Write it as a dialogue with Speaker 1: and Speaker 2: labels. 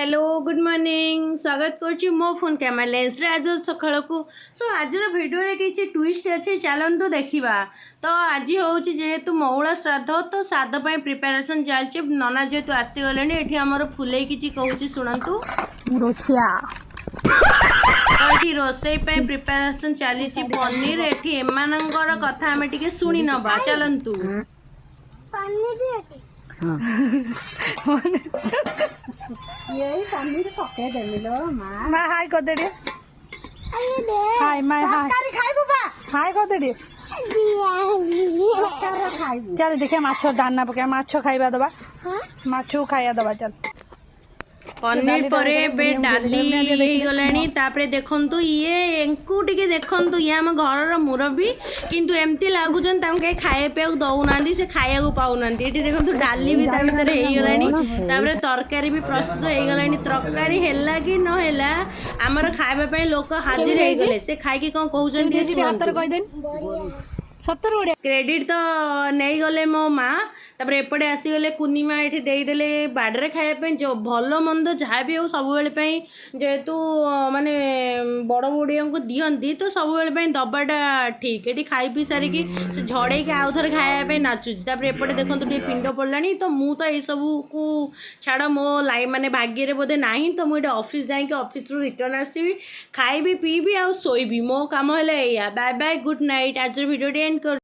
Speaker 1: hello good morning स्वागत करुच्ची मो phone camera lens रे आज सकाल को सो आज भिडियो किसी ट्विस्ट अच्छे चलतु देखा तो आज हूँ जेहेतु मौला श्राद्ध तो श्राद्ध प्रिपेरेसन चलती नना जेहेतु आसीगले ये आमर फुले कि कहूँ शुणु ये रोसई प्रिपेरेसन चली पनीर एटी एमानकर कथा आम टे शुणी नवा चलतु
Speaker 2: यही पनीर पके देमी लो
Speaker 3: माँ हाय कर दे हाय माय हाय
Speaker 2: खाइबू बा
Speaker 3: हाय कर दे
Speaker 2: खाइबू
Speaker 3: चल देखिए माछ दाना पका माछ खाइबा दबा माछ खाइबा दबा चल
Speaker 1: पनीर पर डाली गलानी तापरे देखंतु ये एंकु टिके देखंतु ये आम घर मुरबी किंतु एमती लागुचन ताके खाए पे दौना से खाया को पाउना ये देखंतु डाली भी ता भीतर हे गलानी तापरे तरकारी भी प्रस्तुत हे गलानी तरकारी हैला कि न हैला हमर खाइबा पई लोक हाजिर हे गले से खाइ के कोन कहउचन के
Speaker 3: हातर कहि देन 70 बढ़िया
Speaker 1: क्रेडिट तो नहीं गले मो माँ तापर एपटे आसीगले कुनिमा ये देदेले बाड़े खायापी जो भल मंद जहाँ भी हो सब जेहेतु माने बड़ बुढ़िया को दिखती तो सब दबाटा ठीक ये खाई पी सारिकी से झड़े आउ थे खायापी नाचुची तापर एपटे देखो टे पिंड पड़ा तो मु तो यू को छाड़ मो लाइफ माने भाग्य बोधे ना तो मुझे ऑफिस जाकि ऑफिस रिटर्न आसबि खाइबी पीबी आ शोबी मो कम है बाय बाय गुड नाइट आज वीडियो एंड कर